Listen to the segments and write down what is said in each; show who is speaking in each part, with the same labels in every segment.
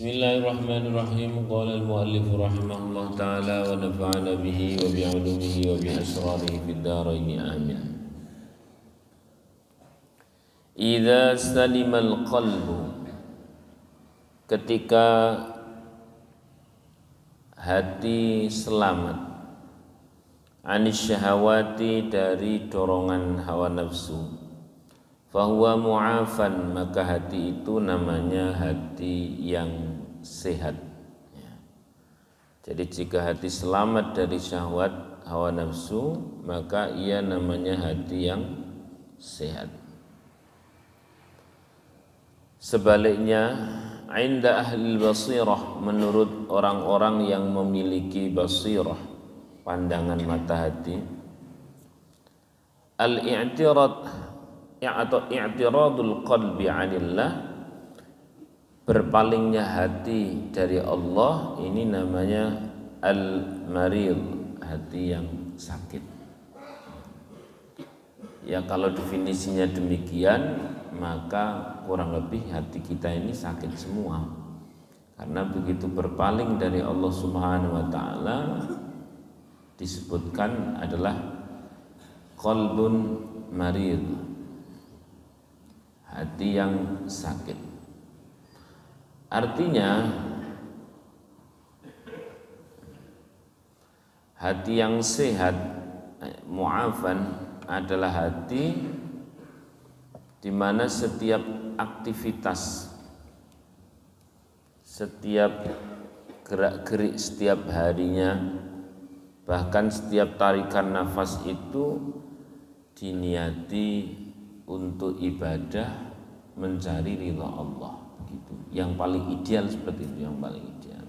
Speaker 1: Bismillahirrahmanirrahim. Qala al-muallif rahimahullah ta'ala wa nafa'ana bihi wa bi'ulumihi wa bi'asrarihi fid dharain amin. Idza salimal qalbu, ketika hati selamat, anis syahawati, dari dorongan hawa nafsu, fahuwa mu'afan, maka hati itu namanya hati yang sehat. Jadi jika hati selamat dari syahwat hawa nafsu, maka ia namanya hati yang sehat. Sebaliknya, inda ahli basirah, menurut orang-orang yang memiliki basirah, pandangan mata hati, al-i'tirad atau i'tiradul qalbi 'anillah, berpalingnya hati dari Allah, ini namanya al-marid, hati yang sakit. Ya kalau definisinya demikian, maka kurang lebih hati kita ini sakit semua. Karena begitu berpaling dari Allah Subhanahu wa taala, disebutkan adalah qalbun marid, hati yang sakit. Artinya hati yang sehat, mu'afan, adalah hati di mana setiap aktivitas, setiap gerak-gerik setiap harinya, bahkan setiap tarikan nafas itu diniati untuk ibadah, mencari ridha Allah, begitu. Yang paling ideal seperti itu, yang paling ideal.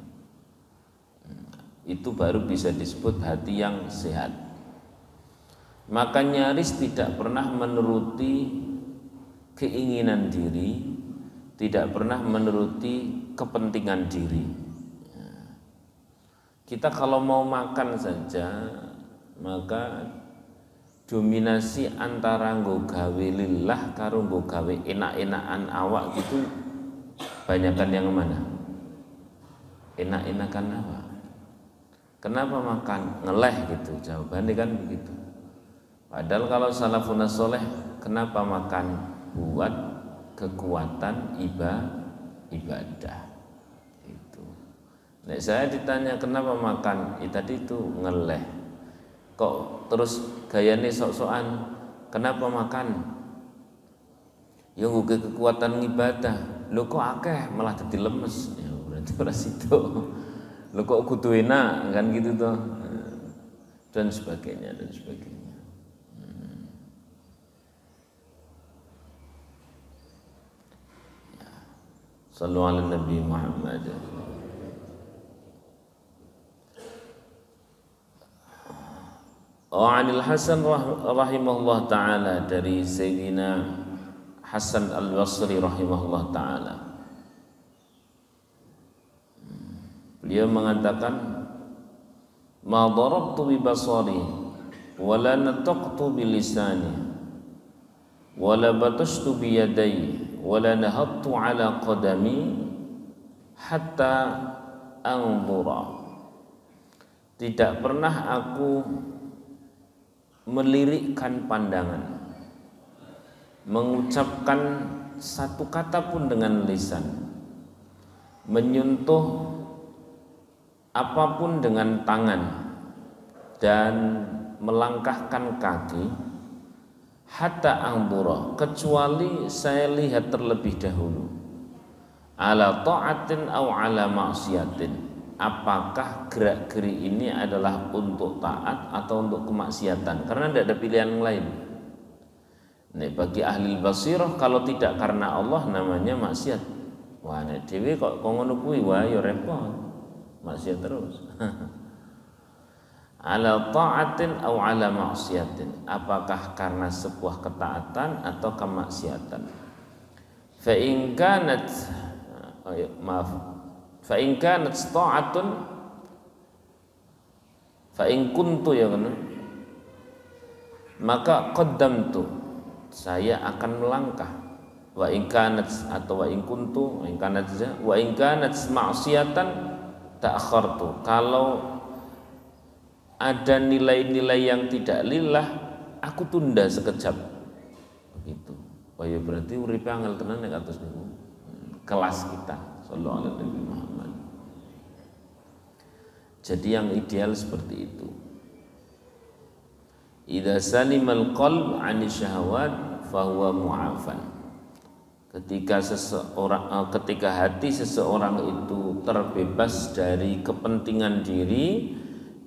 Speaker 1: Itu baru bisa disebut hati yang sehat. Maka nyaris tidak pernah menuruti keinginan diri, tidak pernah menuruti kepentingan diri. Kita kalau mau makan saja, maka dominasi antara nggo gawe lillah karo nggo gawe enak-enakan awak gitu, banyakan yang mana? Enak-enakan awak. Kenapa makan? Ngeleh gitu, jawabannya kan begitu. Padahal kalau salafun soleh, kenapa makan? Buat kekuatan ibadah. Itu. Nek saya ditanya kenapa makan? Tadi itu ngeleh. Kok terus gayane sok-sokan, kenapa makan? Ya nggo kekuatan ibadah. Lho kok akeh malah jadi lemes. Ya berarti ora situ. Lho kok kudu enak kan gitu toh. Dan sebagainya dan sebagainya. Sallu ala Nabi Muhammad. Anil Hasan rahimahullah ta'ala, dari Sayyidina Hasan al-Basri rahimahullah ta'ala, beliau mengatakan, ma darabtu bi basari wala nataqtu bi lisani wala batashtu bi yadayya wala nahattu ala qadami hatta anzura. Tidak pernah aku melirikkan pandangan, mengucapkan satu kata pun dengan lisan, menyentuh apapun dengan tangan, dan melangkahkan kaki, hatta anzura, kecuali saya lihat terlebih dahulu, ala ta'atin aw ala ma'siyatin, apakah gerak-geri ini adalah untuk taat atau untuk kemaksiatan, karena tidak ada pilihan lain. Nek bagi ahli basirah, kalau tidak karena Allah namanya maksiat. Wah nek dhewe kok ngono kuwi, wah ya repot. maksiat terus. Ala ta'atin aw ala maksiatin, apakah karena sebuah ketaatan atau kemaksiatan. Fa in kanat fa in kanat ta'atun fa in kuntu ya kan, maka qaddamtu, saya akan melangkah. Wa in kanat atau wa in kuntu, wa in kanat maksiatan ta'akhartu, kalau ada nilai-nilai yang tidak lillah, aku tunda sekejap. Begitu. Oh ya berarti uripe angel tenan nek atus niku. Kelas kita sallallahu alaihi Muhammad. Jadi yang ideal seperti itu. Idza salimal qalb 'ani syahawat fa huwa mu'afan. Ketika hati seseorang itu terbebas dari kepentingan diri,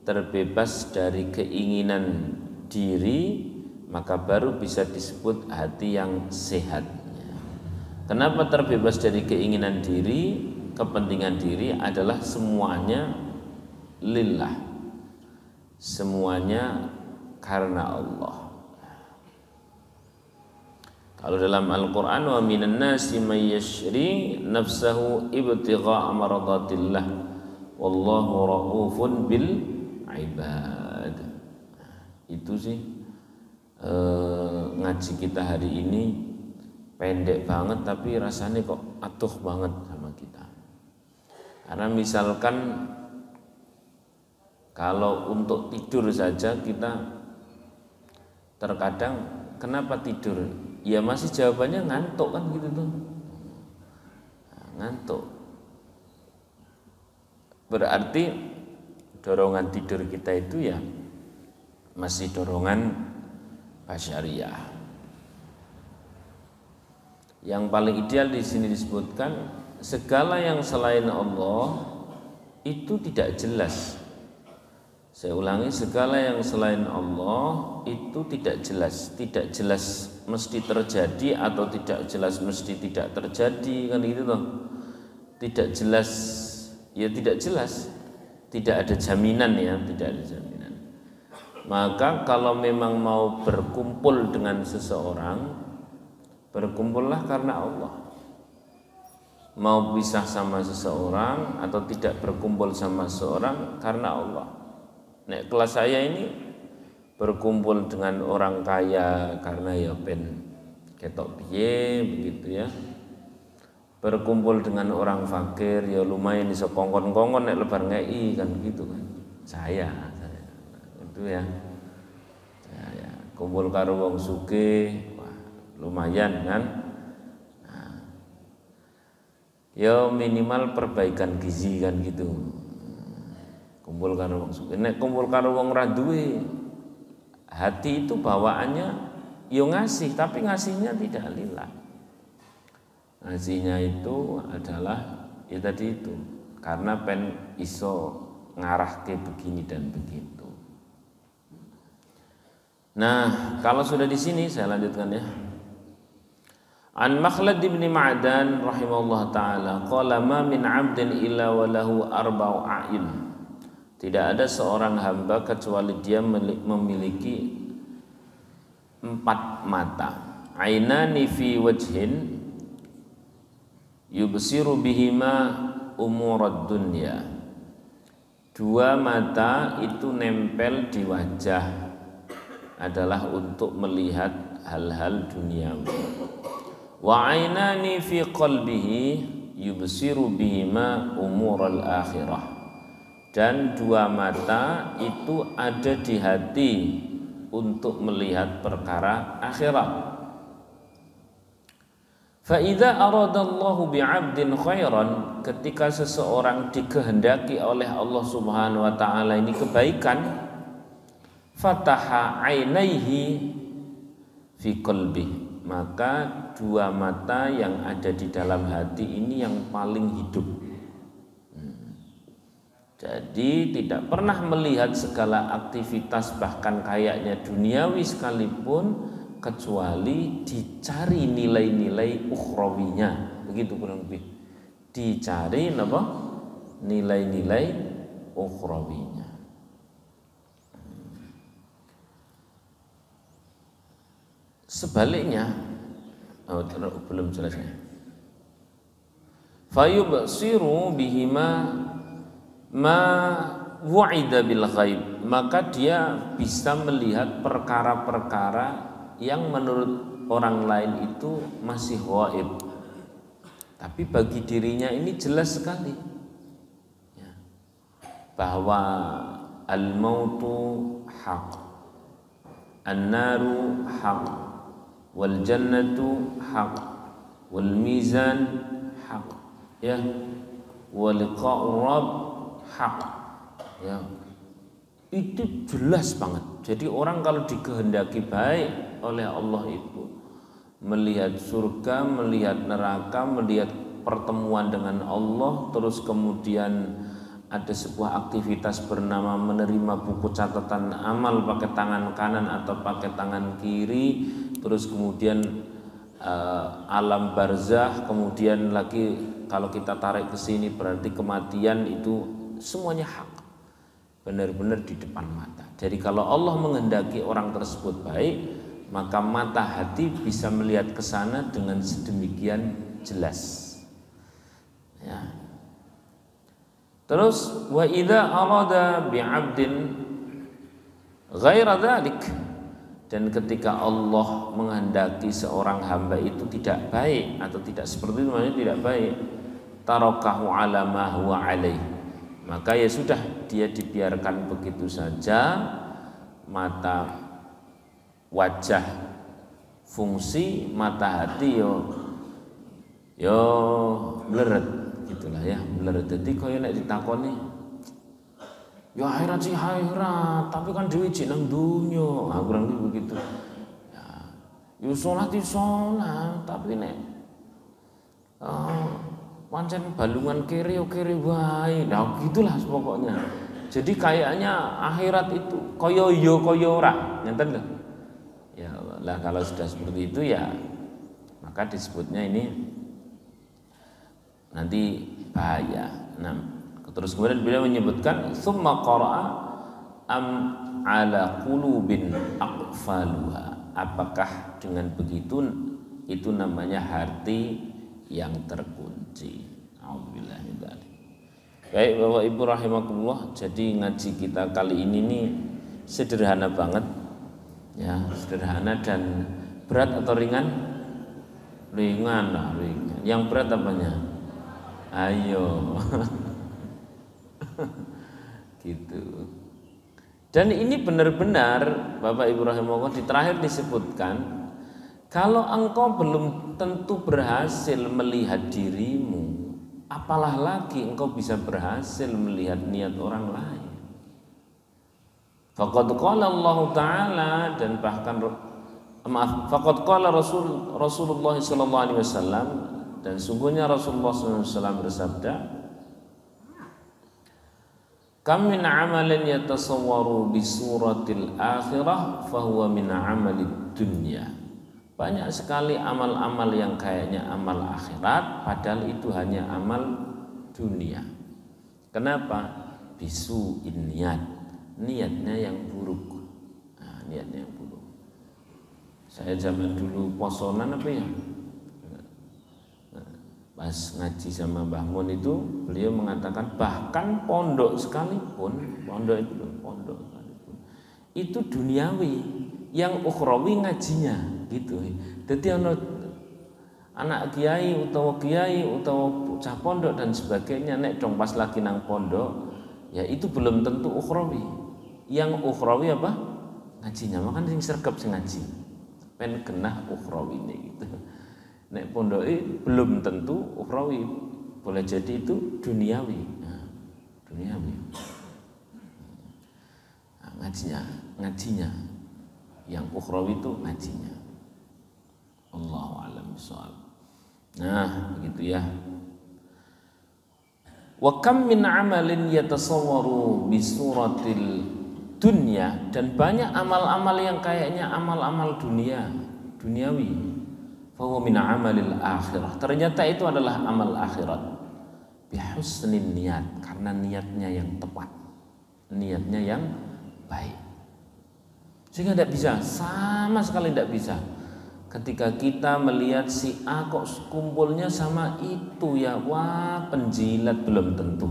Speaker 1: terbebas dari keinginan diri, maka baru bisa disebut hati yang sehat. Kenapa terbebas dari keinginan diri, kepentingan diri? Adalah semuanya lillah, semuanya karena Allah. Kalau dalam Al-Quran, wa minan nasi may yashri nafsahu ibtigha'a maradatillah wallahu ra'ufun bil ibad. Itu sih ngaji kita hari ini pendek banget tapi rasanya kok atuh banget sama kita. Karena misalkan kalau untuk tidur saja kita terkadang kenapa tidur? Ya masih jawabannya ngantuk kan gitu tuh. Ngantuk. Berarti dorongan tidur kita itu ya masih dorongan basyariah. Yang paling ideal di sini disebutkan segala yang selain Allah itu tidak jelas. Saya ulangi, segala yang selain Allah itu tidak jelas. Tidak jelas mesti terjadi atau tidak jelas mesti tidak terjadi, kan gitu loh. Tidak jelas, ya tidak jelas. Tidak ada jaminan ya, tidak ada jaminan. Maka kalau memang mau berkumpul dengan seseorang, berkumpullah karena Allah. Mau pisah sama seseorang atau tidak berkumpul sama seseorang karena Allah. Nek kelas saya ini berkumpul dengan orang kaya karena ya ben ketok piye begitu ya. Berkumpul dengan orang fakir ya lumayan iso kongkon-kongkon nek lebar ngei kan gitu kan. Saya itu ya. Saya kumpul karo wong sugih, wah lumayan kan. Nah, ya minimal perbaikan gizi kan gitu. Kumpul karo wong sugih. Nek kumpul karo wong ra duwe, hati itu bawaannya yo ngasih, tapi ngasihnya tidak lillah. Ngasihnya itu adalah ya tadi itu, karena pen iso ngarahke begini dan begitu. Nah, kalau sudah di sini saya lanjutkan ya. An Makhlad bin Ma'dan rahimahullah taala qala ma min 'abdin illa wa lahu arba'u a'yun. Tidak ada seorang hamba kecuali dia memiliki 4 mata. Ainani fi wajhin yubsiru bihima umurad dunya. 2 mata itu nempel di wajah adalah untuk melihat hal-hal duniawi. Wa ainani fi qalbihi yubsiru bihima umural akhirah. Dan 2 mata itu ada di hati untuk melihat perkara akhirat. Fa idza aradallahu bi'abdin khairan, ketika seseorang dikehendaki oleh Allah Subhanahu wa taala ini kebaikan, fataha ainaihi fi qalbi, maka 2 mata yang ada di dalam hati ini yang paling hidup. Jadi tidak pernah melihat segala aktivitas bahkan kayaknya duniawi sekalipun kecuali dicari nilai-nilai ukhrawinya, begitu kurang lebih. Dicari apa? Nilai-nilai ukhrawinya. Sebaliknya, belum selesai. Fayubsiru bihima ma wa'ida bil ghaib, maka dia bisa melihat perkara-perkara yang menurut orang lain itu masih ghaib, tapi bagi dirinya ini jelas sekali ya, bahwa al-mautu haq, an-naru haq, wal jannatu haq, wal mizan haq, ya, wa liqa'ur rabb haq, ya. Itu jelas banget. Jadi orang kalau dikehendaki baik oleh Allah itu melihat surga, melihat neraka, melihat pertemuan dengan Allah, terus kemudian ada sebuah aktivitas bernama menerima buku catatan amal pakai tangan kanan atau pakai tangan kiri, terus kemudian alam barzah, kemudian lagi kalau kita tarik ke sini berarti kematian, itu semuanya hak, benar-benar di depan mata. Jadi kalau Allah menghendaki orang tersebut baik, maka mata hati bisa melihat ke sana dengan sedemikian jelas. Ya. Terus wa idza arada bi'abdin ghaira dzalik, dan ketika Allah menghendaki seorang hamba itu tidak baik atau tidak seperti itu, maksudnya tidak baik, tarakahu ala ma huwa alaih, maka ya sudah, dia dibiarkan begitu saja, mata wajah fungsi, mata hati yo bleret gitulah ya, bleret. Jadi kaya nek ditakoni ya akhirat sih akhirat, tapi kan dhewe jek nang donya, kurang lebih begitu ya. Yo salat tapi nek pancen balungan kiri wae. Nah gitulah pokoknya. Jadi kayaknya akhirat itu kaya yo kaya ora, ngenten lho. Ya lah, kalau sudah seperti itu ya maka disebutnya ini nanti bahaya. Nah, terus kemudian beliau menyebutkan summa qara'a am ala qulubin aqfaluha, apakah dengan begitu itu namanya hati yang terkunci. Alhamdulillah. Baik Bapak Ibu rahimakumullah, jadi ngaji kita kali ini nih sederhana banget ya, sederhana dan berat atau ringan? Ringan lah, ringan. Yang berat apanya? Ayo. Gitu. Dan ini benar-benar Bapak Ibu rahimakumullah, di terakhir disebutkan kalau engkau belum tentu berhasil melihat dirimu, apalah lagi engkau bisa berhasil melihat niat orang lain. Faqad qala Allah Ta'ala, dan bahkan faqad qala Rasulullah sallallahu alaihi wasallam, dan sungguhnya Rasulullah sallallahu alaihi wasallam bersabda, kam min amalin yatasawwaru bi suratil akhirah fahuwa min amalid dunya. Banyak sekali amal-amal yang kayaknya amal akhirat, padahal itu hanya amal dunia. Kenapa? Bisu niat, niatnya yang buruk. Nah, niatnya yang buruk. Saya zaman dulu posonan apa ya? Nah, pas ngaji sama Mbah Mun itu, beliau mengatakan bahkan pondok sekalipun, pondok sekalipun, itu duniawi, yang ukhrawi ngajinya. Gitu. Jadi anak kiai utawa bocah pondok dan sebagainya nek dong pas lagi nang pondok ya itu belum tentu ukhrawi. Yang ukhrawi apa? Ngajinya. Makanya sing sergap sing ngaji. Pen genah ukhrawine gitu. Nek pondoke belum tentu ukhrawi. Boleh jadi itu duniawi. Nah, duniawi. Nah, ngajinya. Yang ukhrawi itu ngajinya. Allahu a'lam bishawab. Nah, begitu ya. Wa kam min amalin yatasawwaru bi suratil dunya, dan banyak amal-amal yang kayaknya amal-amal duniawi. Fa huwa min amalil akhirah. Ternyata itu adalah amal akhirat. Bi husnin niat, karena niatnya yang tepat. niatnya yang baik. Sehingga tidak bisa, sama sekali tidak bisa. Ketika kita melihat si A kok kumpulnya sama itu ya, wah penjilat, belum tentu.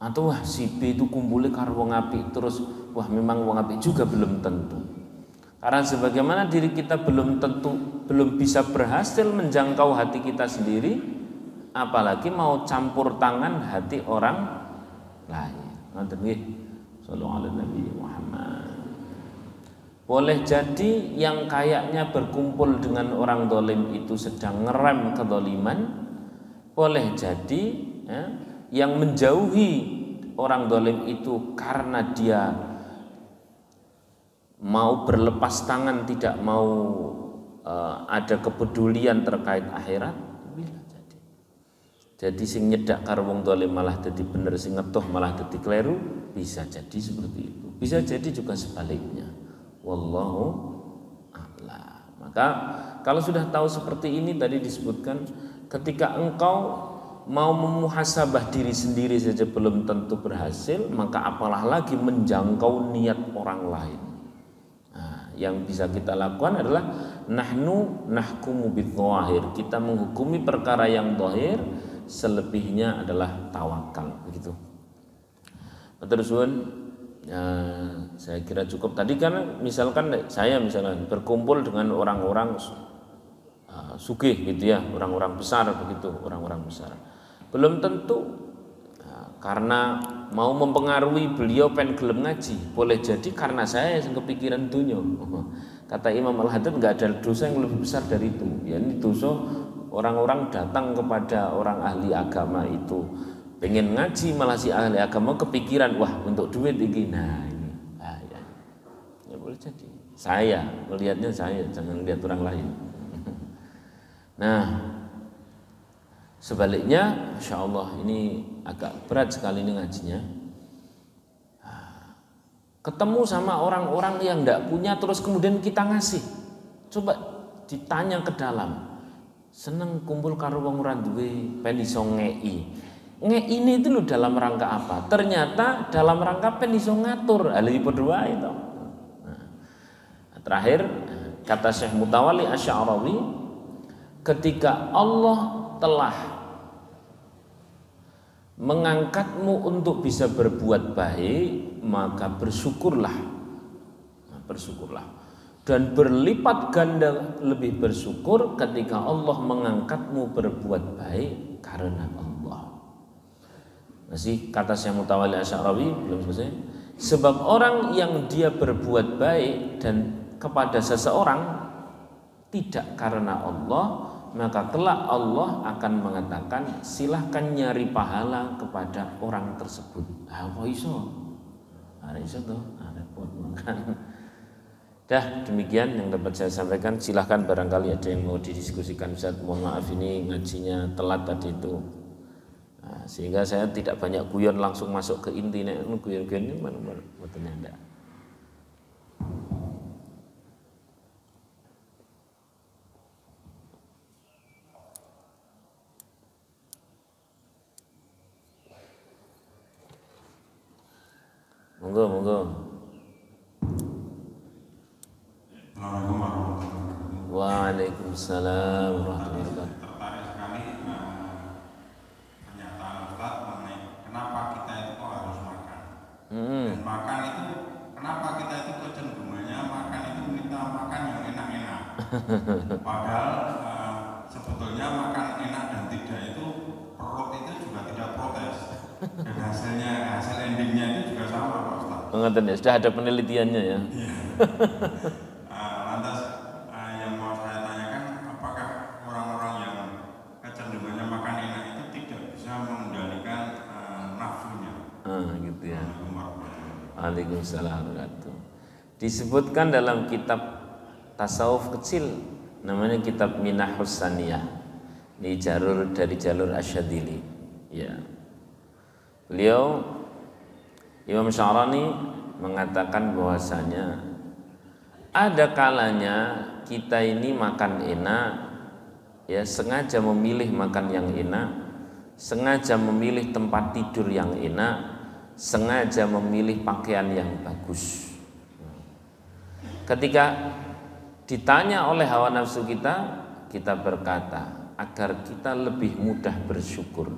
Speaker 1: Atau wah si B itu kumpulnya karo wong apik terus wah memang wong apik juga, belum tentu. Karena sebagaimana diri kita belum bisa berhasil menjangkau hati kita sendiri, apalagi mau campur tangan hati orang lain. Ngoten nggih. Sallallahu alaihi Nabi Muhammad. Boleh jadi yang kayaknya berkumpul dengan orang dolim itu sedang ngerem kedoliman, boleh jadi yang menjauhi orang dolim itu karena dia mau berlepas tangan, tidak mau ada kepedulian terkait akhirat, bisa jadi. Jadi sing nyedak karo wong dolim malah jadi bener, sing ngetuh malah jadi kleru, bisa jadi seperti itu. Bisa jadi juga sebaliknya. Wallahu a'lam. Maka kalau sudah tahu seperti ini, tadi disebutkan ketika engkau mau memuhasabah diri sendiri saja belum tentu berhasil, maka apalah lagi menjangkau niat orang lain. Yang bisa kita lakukan adalah nahnu nahkumu bidzahir, kita menghukumi perkara yang zahir, selebihnya adalah tawakal, begitu. Terus saya kira cukup tadi, karena misalkan saya berkumpul dengan orang-orang sugih gitu ya, orang-orang besar begitu, orang-orang besar. Belum tentu karena mau mempengaruhi beliau pengen gelem ngaji, boleh jadi karena saya yang kepikiran dunia. Kata Imam Al-Haddad, nggak ada dosa yang lebih besar dari itu. Ya, ini dosa orang-orang datang kepada orang ahli agama itu pengen ngaji, malah si ahli agama kepikiran wah untuk duit ini. Nah ini bahaya. Ya boleh jadi. Saya melihatnya, saya jangan lihat orang lain. Nah, sebaliknya, Masya Allah ini agak berat sekali ini ngajinya. Ketemu sama orang-orang yang tidak punya, terus kemudian kita ngasih. Coba ditanya ke dalam. Seneng kumpul karo wong ora duwe, ben iso ngei. Ini itu loh dalam rangka apa? Ternyata dalam rangka pen iso ngatur. Hal berdua itu. Terakhir kata Syekh Mutawalli Asy'arawi, ketika Allah telah mengangkatmu untuk bisa berbuat baik, maka bersyukurlah. Dan berlipat ganda lebih bersyukur ketika Allah mengangkatmu berbuat baik karena Allah. Masih kata Syekh Mutawalli Asy'arawi, belum selesai. Sebab orang yang dia berbuat baik dan kepada seseorang tidak karena Allah, maka kelak Allah akan mengatakan silahkan nyari pahala kepada orang tersebut. Apa iso? Ada iso tuh, repot makan. Dah, demikian yang dapat saya sampaikan. Silahkan barangkali ada yang mau didiskusikan. Ustaz, mohon maaf ini ngajinya telat tadi itu. Nah, sehingga saya tidak banyak guyon, langsung masuk ke inti. Guyon-guyon ini mana betulnya enggak. Monggo.
Speaker 2: Assalamualaikum warahmatullahi wabarakatuh.
Speaker 1: Waalaikumsalam warahmatullahi wabarakatuh.
Speaker 2: Tertarik sekali pernyataan Ustaz mengenai kenapa kita itu kok harus makan. Dan makan itu, kenapa kita itu kecenderungannya makan itu minta makan yang enak-enak. Padahal sebetulnya makan enak dan tidak itu perut itu juga tidak protes. Dan hasil endingnya itu juga sama Pak Ustaz.
Speaker 1: Mengerti ya, sudah ada penelitiannya ya.
Speaker 2: Lantas yang mau saya tanyakan, apakah orang-orang yang kecenderungannya makan enak itu tidak bisa mengendalikan nafsunya?
Speaker 1: Gitu ya. Waalaikumsalam. Disebutkan dalam kitab tasawuf kecil namanya kitab Minahus Saniyah. Ini dari jalur Asyadili. Ya. Beliau Imam Syarani mengatakan bahwasanya ada kalanya kita ini makan enak, ya sengaja memilih makan yang enak, sengaja memilih tempat tidur yang enak, sengaja memilih pakaian yang bagus. Ketika ditanya oleh hawa nafsu kita, kita berkata agar kita lebih mudah bersyukur.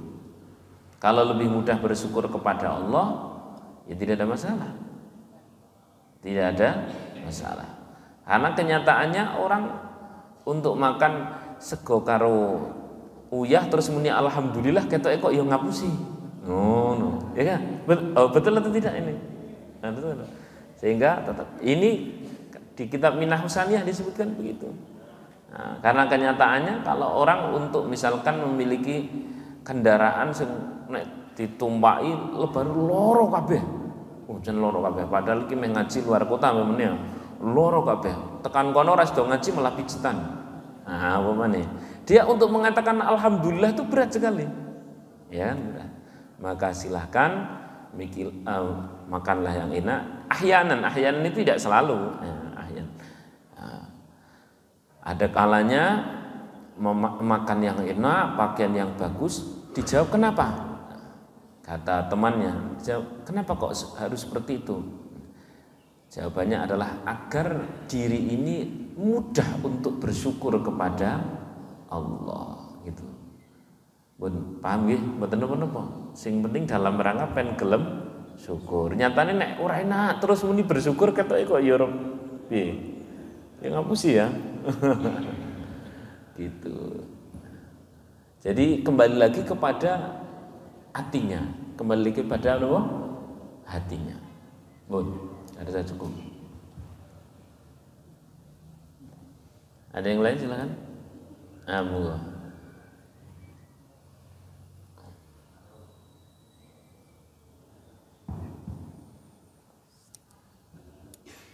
Speaker 1: Kalau lebih mudah bersyukur kepada Allah, ya tidak ada masalah. Tidak ada masalah. Karena kenyataannya orang untuk makan sego karo uyah terus muni alhamdulillah ketoke kok ya ngapusi. No. Ya kan? Betul atau tidak ini? Nah, betul. Sehingga tetap ini di kitab Minah Husaniyah disebutkan begitu. Nah, karena kenyataannya kalau orang untuk misalkan memiliki kendaraan sing nek ditumpaki lebar loro kabeh. Jan loro kabeh padahal iki meh ngaji luar kota memene loro kabeh. Tekan kono ora sedo ngaji malah pijetan. Nah, apa meneh? Dia untuk mengatakan alhamdulillah itu berat sekali. Ya, maka silahkan makanlah yang enak. Ahyanan itu tidak selalu. Ada kalanya makan yang enak, pakaian yang bagus, dijawab kenapa? Kata temannya, dijawab, kenapa kok harus seperti itu? Jawabannya adalah agar diri ini mudah untuk bersyukur kepada Allah gitu. Pun paham nggih? Mboten napa-napa. Sing penting dalam rangka pen gelem syukur. Nyatane nek ora enak terus muni bersyukur ketoke kok ya piye? Ya ngapusi ya. Gitu. Jadi kembali lagi kepada hatinya, kembali lagi kepada apa? Hatinya. Bun, ada saya cukup. Ada yang lain silakan. Monggo.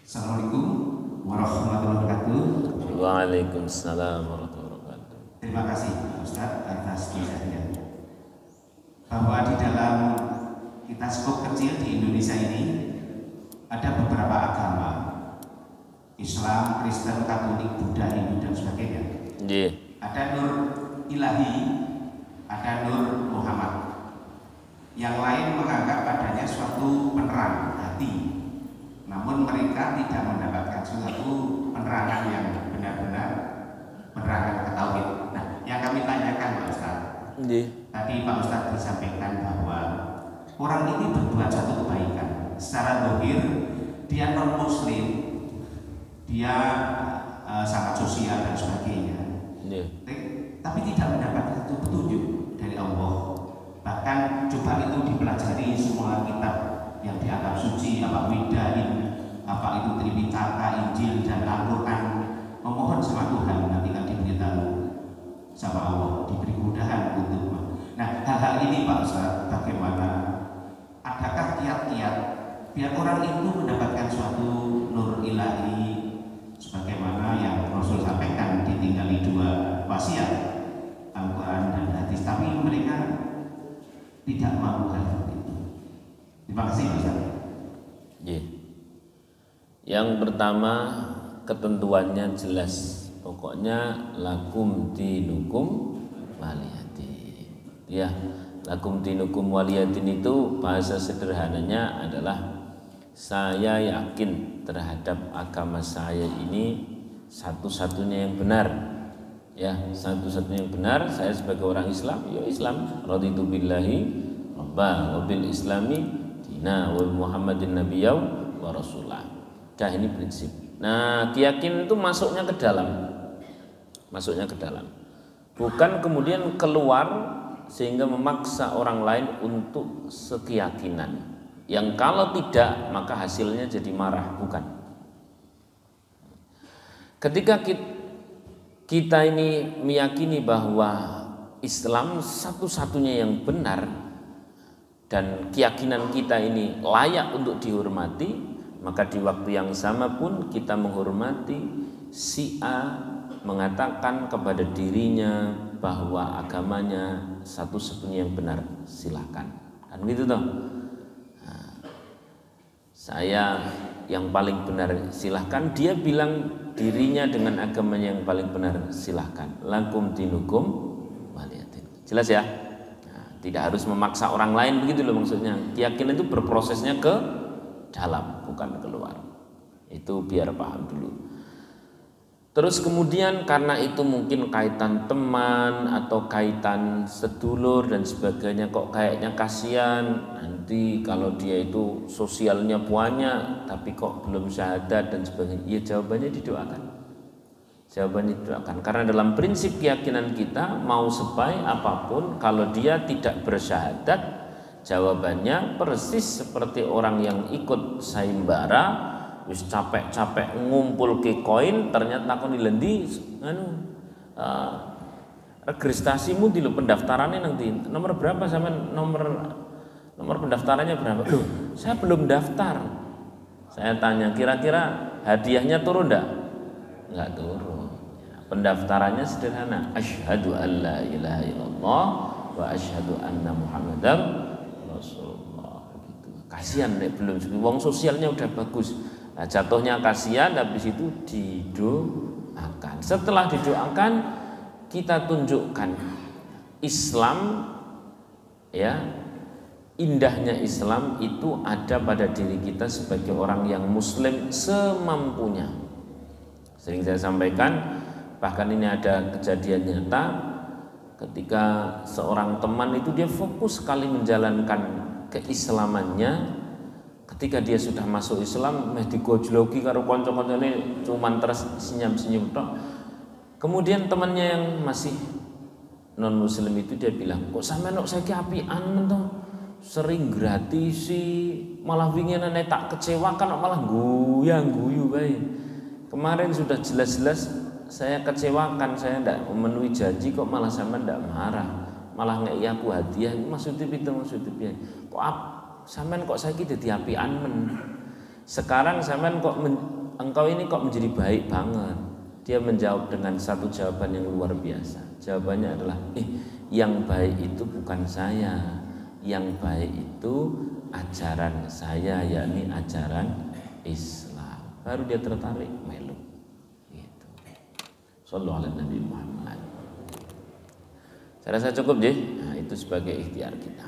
Speaker 3: Assalamualaikum warahmatullahi wabarakatuh.
Speaker 1: Waalaikumsalam warahmatullahi wabarakatuh.
Speaker 3: Terima kasih Ustaz atas kisahnya. Bahwa di dalam kita skop kecil di Indonesia ini ada beberapa agama, Islam, Kristen, Katolik, Buddha, Hindu dan sebagainya.
Speaker 1: Yeah.
Speaker 3: Ada nur ilahi, ada nur Muhammad. Yang lain menganggap adanya suatu penerang hati. Namun mereka tidak mendapatkan suatu penerangan yang benar-benar penerangan ke tauhid. Nah, yang kami tanyakan Pak Ustaz, tadi Pak Ustaz disampaikan bahwa orang ini berbuat satu kebaikan. Secara zahir dia non Muslim, dia sangat sosial dan sebagainya. Tapi tidak mendapatkan satu petunjuk dari Allah. Bahkan coba itu dipelajari semua kitab yang dianggap suci, apa Widain, apa itu Tripitaka, Injil dan Al-Quran, memohon sama Tuhan nanti kan diberitahu sama Allah, diberi kemudahan untuk. Nah, hal-hal ini Pak Ustaz, bagaimana? Adakah kiat-kiat biar orang itu mendapatkan suatu nur ilahi sebagaimana yang Rasul sampaikan, ditinggali 2 wasiat, Al-Quran dan hadis, tapi mereka tidak mau hal itu. Terima kasih Ustaz.
Speaker 1: Yang pertama ketentuannya jelas, pokoknya lakum dinukum waliyadin. Ya, lakum dinukum waliyadin itu bahasa sederhananya adalah saya yakin terhadap agama saya ini satu-satunya yang benar. Ya, satu-satunya yang benar. Saya sebagai orang Islam, ya Islam. Raditu billahi rabba wa bil islami dina wa Muhammadin nabiyya wa rasulah. Dah ini prinsip. Nah, keyakinan itu masuknya ke dalam. Masuknya ke dalam. Bukan kemudian keluar sehingga memaksa orang lain untuk sekeyakinan. Yang kalau tidak maka hasilnya jadi marah, bukan. Ketika kita ini meyakini bahwa Islam satu-satunya yang benar dan keyakinan kita ini layak untuk dihormati, maka di waktu yang sama pun kita menghormati si A mengatakan kepada dirinya bahwa agamanya satu-satunya yang benar, silakan. Kan gitu toh. Nah, saya yang paling benar silahkan, dia bilang dirinya dengan agamanya yang paling benar silahkan. Lakum dinukum waliyadin. Jelas ya? Nah, tidak harus memaksa orang lain, begitu loh maksudnya. Keyakinan itu berprosesnya ke dalam, bukan keluar. Itu biar paham dulu. Terus kemudian karena itu mungkin kaitan teman atau kaitan sedulur dan sebagainya, kok kayaknya kasihan nanti kalau dia itu sosialnya banyak tapi kok belum syahadat dan sebagainya. Ya jawabannya didoakan. Jawabannya didoakan. Karena dalam prinsip keyakinan kita, mau sebaik apapun kalau dia tidak bersyahadat, jawabannya persis seperti orang yang ikut sayembara, wis capek-capek ngumpul ke koin, ternyata aku dilendi registrasimu di pendaftarannya nanti nomor berapa, sama nomor pendaftarannya berapa? Loh, saya belum daftar. Saya tanya, kira-kira hadiahnya turun enggak turun. Pendaftarannya sederhana, asyhadu an la ilaha illallah wa asyhadu anna muhammadar rasulullah. Gitu. Kasihan nek belum, wong sosialnya udah bagus. Nah, jatuhnya kasihan, habis itu didoakan. Setelah didoakan, kita tunjukkan Islam, ya, indahnya Islam itu ada pada diri kita sebagai orang yang muslim semampunya. Sering saya sampaikan, bahkan ini ada kejadian nyata ketika seorang teman itu dia fokus sekali menjalankan keislamannya. Ketika dia sudah masuk Islam, meh digojlogi karo kanca-kancane cuman terus senyum-senyum tok. Kemudian temannya yang masih non muslim itu dia bilang, "Kok sampean kok saiki apian men to? Sering gratisi, malah wingi nek tak kecewakan kok malah guyang-guyu bae. Kemarin sudah jelas-jelas saya kecewakan, saya tidak memenuhi janji kok malah sampean tidak marah, malah ngeki aku hadiah. Maksudnya piye? Maksudnya piye? Kok sampean kok saiki dadi apian men. Sekarang sampean kok engkau ini kok menjadi baik banget." Dia menjawab dengan satu jawaban yang luar biasa. Jawabannya adalah, yang baik itu bukan saya, yang baik itu ajaran saya, yakni ajaran Islam. Baru dia tertarik melu. Gitu. Shallallahu alaihi Nabi Muhammad. Saya rasa cukup deh. Nah, itu sebagai ikhtiar kita.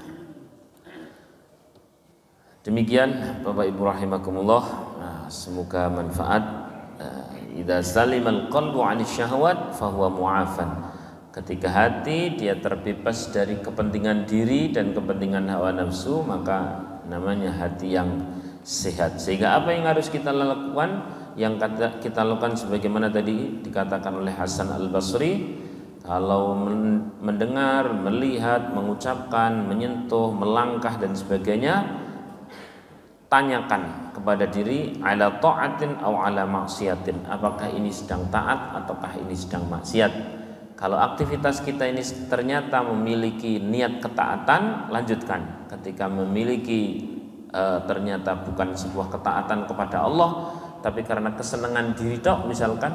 Speaker 1: Demikian Bapak Ibu rahimakumullah. Nah, semoga manfaat. Idza salimal qalbu 'ani syahwat fahuwa mu'afan. Ketika hati dia terbebas dari kepentingan diri dan kepentingan hawa nafsu, maka namanya hati yang sehat. Sehingga apa yang harus kita lakukan? Yang kita lakukan sebagaimana tadi dikatakan oleh Hasan Al-Basri, kalau mendengar, melihat, mengucapkan, menyentuh, melangkah dan sebagainya, tanyakan kepada diri, ala ta'atin aw ala maksiatin, apakah ini sedang taat ataukah ini sedang maksiat. Kalau aktivitas kita ini ternyata memiliki niat ketaatan, lanjutkan. Ketika memiliki ternyata bukan sebuah ketaatan kepada Allah, tapi karena kesenangan diri tok misalkan,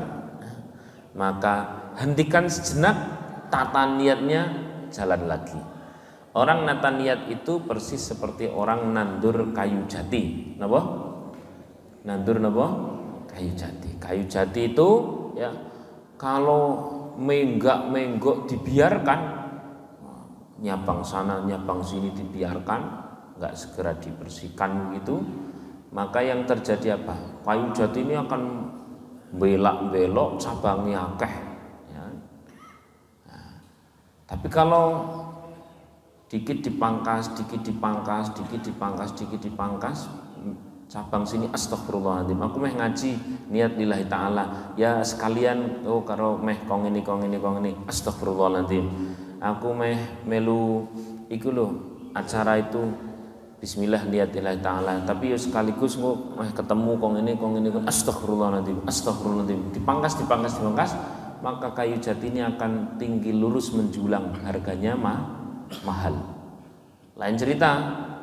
Speaker 1: maka hentikan sejenak, tata niatnya, jalan lagi. Orang nata niat itu persis seperti orang nandur kayu jati. Napa? Nandur napa? Kayu jati. Kayu jati itu ya kalau menggok dibiarkan, nyabang sana nyabang sini dibiarkan, enggak segera dibersihkan gitu, maka yang terjadi apa? Kayu jati ini akan belak-belok, cabangnya akeh ya. Nah, tapi kalau dikit dipangkas, cabang sini astagfirullahaladzim, aku meh ngaji niat lillahi ta'ala, ya sekalian karo meh kong ini astagfirullahaladzim, aku meh melu iku lho acara itu bismillah niat lillahi ta'ala, tapi ya sekaligus meh ketemu kong ini astagfirullahaladzim, dipangkas, maka kayu jati ini akan tinggi lurus menjulang, harganya mahal. Lain cerita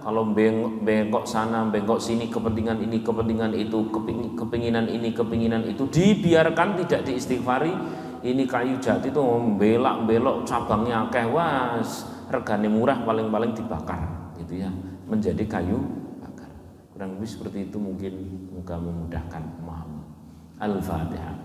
Speaker 1: kalau bengkok sana bengkok sini, kepentingan ini kepentingan itu, kepinginan ini kepinginan itu dibiarkan, tidak diistighfari, ini kayu jati itu belak-belok cabangnya akeh, was regane murah, paling-paling dibakar gitu ya, menjadi kayu bakar. Kurang lebih seperti itu mungkin, semoga memudahkan memahami. Al-Fatihah.